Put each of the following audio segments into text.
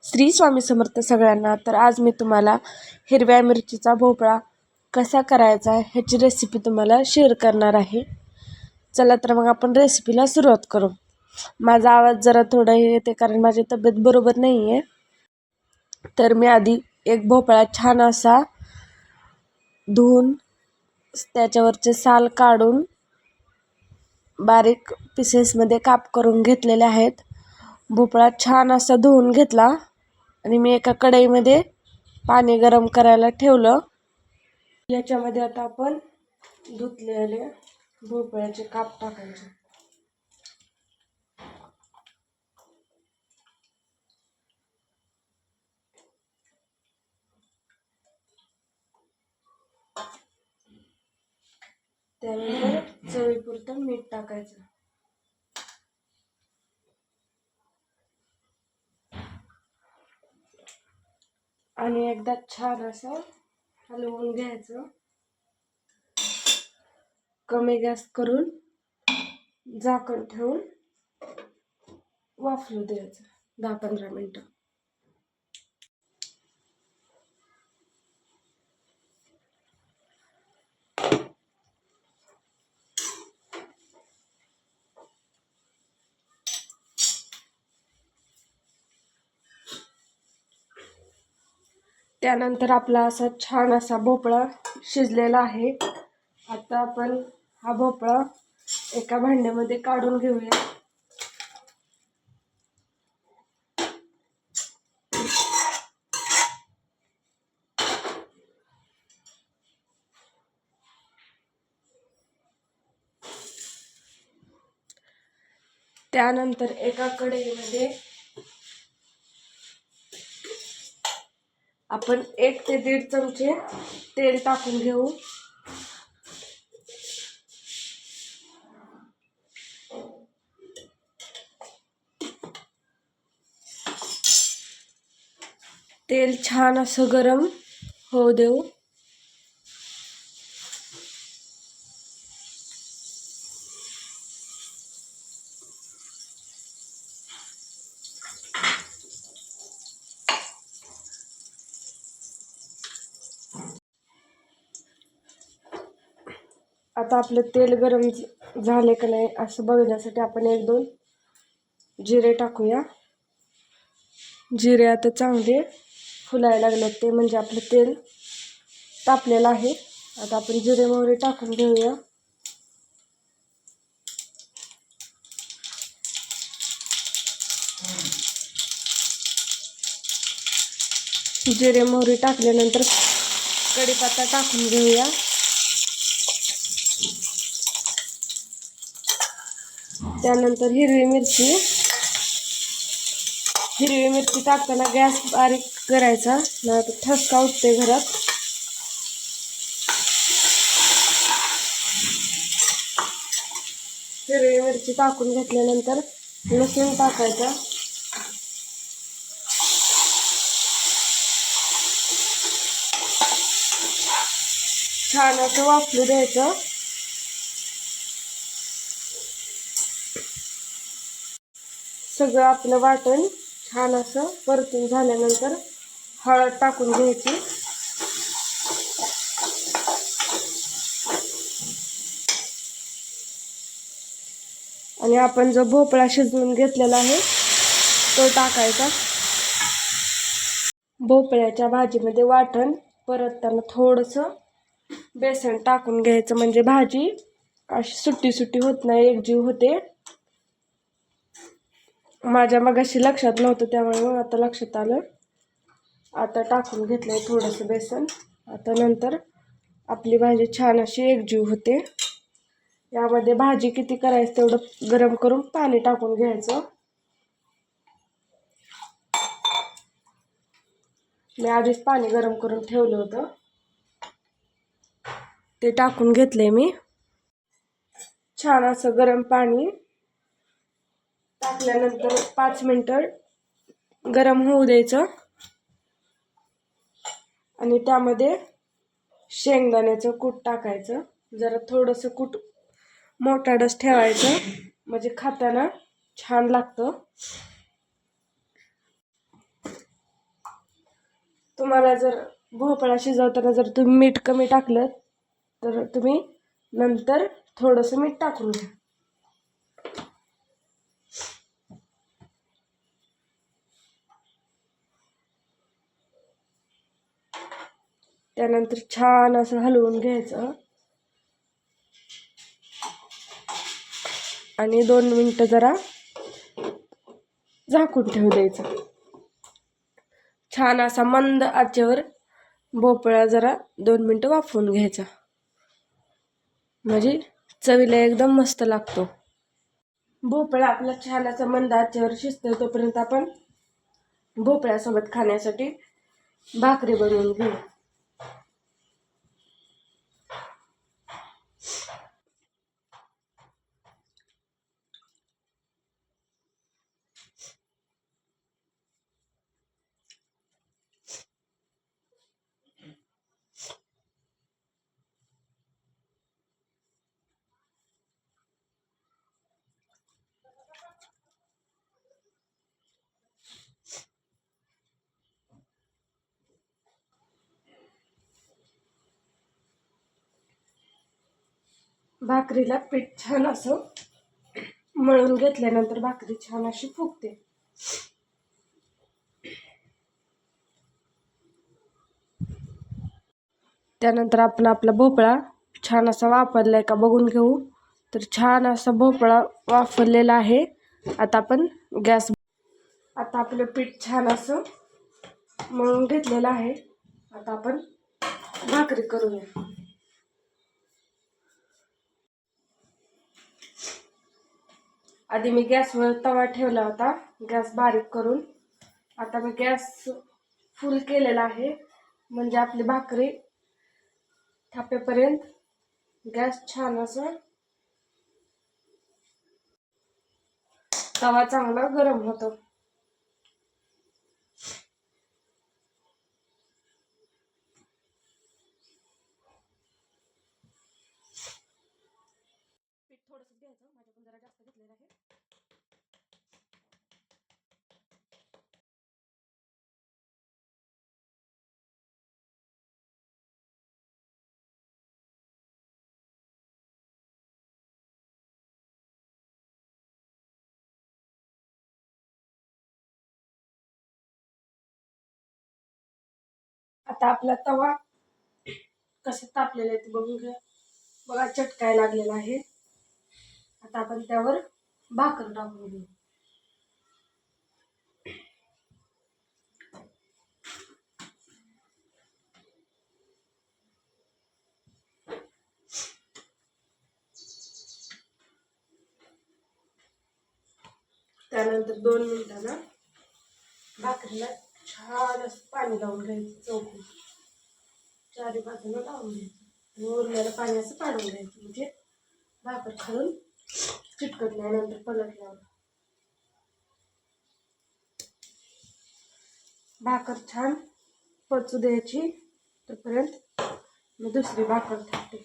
श्री स्वामी समर्थ सगळ्यांना. तर आज मी तुम्हाला हिरव्या मिरचीचा भोपळा कसा करायचा ह्याची रेसिपी तुम्हाला शेअर करणार आहे. चला तर मग आपण रेसिपीला सुरुवात करू. माझा आवाज जरा थोडा येते कारण माझी तब्येत बरोबर नाही आहे. तर मी आधी एक भोपळा छान असा धुवून त्याच्यावरचे साल काढून बारीक पीसेसमध्ये काप करून घेतलेले आहेत. भोपळा छान असा धुवून घेतला आणि मी एका कढईमध्ये पाणी गरम करायला ठेवलं. याच्यामध्ये आता आपण धुतलेले भोपळ्याचे काप टाकायचे. त्यानंतर चवीपुरतं मीठ टाकायचं आणि एकदा छान असं हलवून घ्यायचं. कमी गॅस करून झाकण ठेवून वाफलू द्यायचं 10-15 मिनिटं. त्यानंतर आपला असा छान असा भोपळा शिजलेला आहे. आता आपण हा भोपळा एका भांड्यामध्ये काढून घेऊया. त्यानंतर एका कढईमध्ये आपण 1 ते 1.5 चमचे तेल टाकून घेऊ. तेल छान असं गरम होऊ देऊ. आता आपलं तेल गरम झाले का नाही असं बघण्यासाठी आपण 1-2 जिरे टाकूया. जिरे आता चांगले फुलायला लागले ते म्हणजे आपलं तेल तापलेलं आहे. आता आपण जिरे मोहरी टाकून घेऊया. जिरे मोहरी टाकल्यानंतर कढीपत्ता टाकून घेऊया. त्यानंतर हिरवी मिरची टाकताना गॅस बारीक करायचा, नाही तर ठसका उठते घरात. हिरवी मिरची टाकून घेतल्यानंतर लसूण टाकायचा. छान असं वाफलू द्यायचं. सगळं आपलं वाटण छान असं परतून झाल्यानंतर हळद टाकून घ्यायची. आणि आपण जो भोपळा शिजवून घेतलेला आहे तो टाकायचा. भोपळ्याच्या भाजीमध्ये वाटण परतताना थोडंसं बेसन टाकून घ्यायचं, म्हणजे भाजी अशी सुट्टी सुट्टी होत नाही, एकजीव होते. माझ्या मगाशी लक्षात नव्हतं त्यामुळे मग आता लक्षात आलं. आता टाकून घेतलंय थोडंसं बेसन. आता नंतर आपली भाजी छान अशी एकजीव होते. यामध्ये भाजी किती करायचं तेवढं गरम करून पाणी टाकून घ्यायचं. मी आधीच पाणी गरम करून ठेवलं होतं, ते टाकून घेतलंय मी. छान असं गरम पाणी टाकल्यानंतर 5 मिनिटं गरम होऊ द्यायचं. आणि त्यामध्ये शेंगदाण्याचं कूट टाकायचं. जरा थोडंसं कूट मोठाडच ठेवायचं म्हणजे खाताना छान लागतं. तुम्हाला जर भोपळा शिजवताना जर तुम्ही मीठ कमी टाकलं तर तुम्ही नंतर थोडंसं मीठ टाकून घ्या. त्यानंतर छान असं हलवून घ्यायचं आणि 2 मिनटं जरा झाकून ठेवू द्यायचं. छान असा मंद आचेवर भोपळा जरा 2 मिनटं वाफवून घ्यायचा, म्हणजे चवीला एकदम मस्त लागतो. भोपळा आपला छान असा मंद आचेवर शिजतोय तोपर्यंत आपण भोपळ्यासोबत खाण्यासाठी भाकरी बनवून घेऊ. भाकरीला पीठ छान असं मळून घेतल्यानंतर भाकरी छान अशी फुगते. त्यानंतर आपण आपला भोपळा छान असा वाफरलाय का बघून घेऊ. तर छान असा भोपळा वाफरलेला आहे. आता आपलं पीठ छान असं मळून घेतलेलं आहे. आता आपण भाकरी करूया. आधी मी गॅसवर तवा ठेवला होता, गॅस बारीक करून. आता मी गॅस फुल केलेला आहे, म्हणजे आपली भाकरी थापेपर्यंत गॅस छान असं तवा चांगला गरम होतो. पीठ थोडंसं घ्यायचं, माझ्याकडून जरा जास्त घेतलेलं आहे. आता आपला तवा कसं तापलेला आहे ते बघून घ्या. बघा चटकाय लागलेला आहे. आता आपण त्यावर भाकर टाकून घेऊ. त्यानंतर 2 मिनिटांना भाकरीला छान असं पाणी लावून घ्यायचं, चौकून चारी बाजूला लावून घ्यायचं. उरलेलं पाणी असं काढून घ्यायचं, म्हणजे भाकर खालून चिटकत नाही नंतर पलटल्यावर. भाकर छान पचू द्यायची, तोपर्यंत मी दुसरी भाकर टाकते.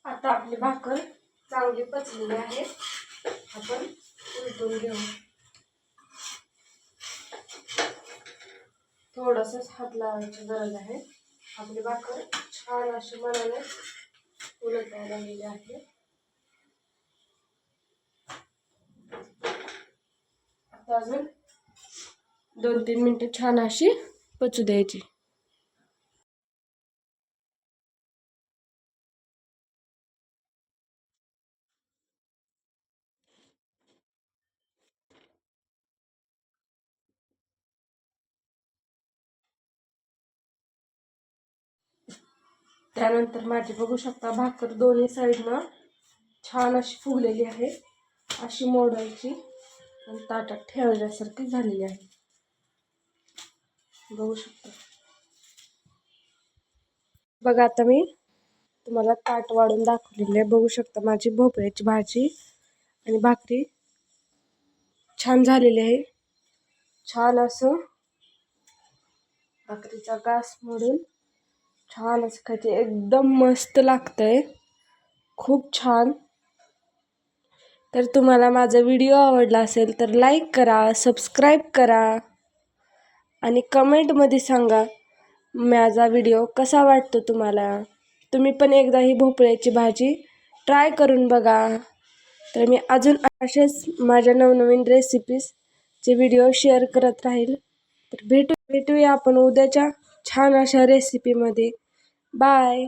आता आपली भाकर चांगली पचलेली आहे. आपण उलटून घेऊ. थोडंसंच हात लावायची गरज आहे. आपली भाकर छान अशी मनाने उलटायला लागलेली आहे. आता अजून 2-3 मिनिटं छान अशी पचू द्यायची. त्यानंतर माझी बघू शकता भाकर दोन्ही साईडनं छान अशी फुगलेली आहे. अशी मोडायची आणि ताटात ठेवल्यासारखी झालेली आहे, बघू शकता. बघा आता मी तुम्हाला ताट वाढून दाखवलेली आहे. बघू शकता माझी भोपळ्याची भाजी आणि भाकरी छान झालेली आहे. छान असं भाकरीचा घास मोडून छान असं खायचे, एकदम मस्त लागतंय. खूप छान. तर तुम्हाला माझा व्हिडिओ आवडला असेल तर लाईक करा, सबस्क्राईब करा आणि कमेंटमध्ये सांगा माझा व्हिडिओ कसा वाटतो तुम्हाला. तुम्ही पण एकदा ही भोपळ्याची भाजी ट्राय करून बघा. तर मी अजून असेच माझ्या नवनवीन रेसिपीजचे व्हिडिओ शेअर करत राहील. तर भेटूया आपण उद्याच्या छान अशा रेसिपीमध्ये. बाय.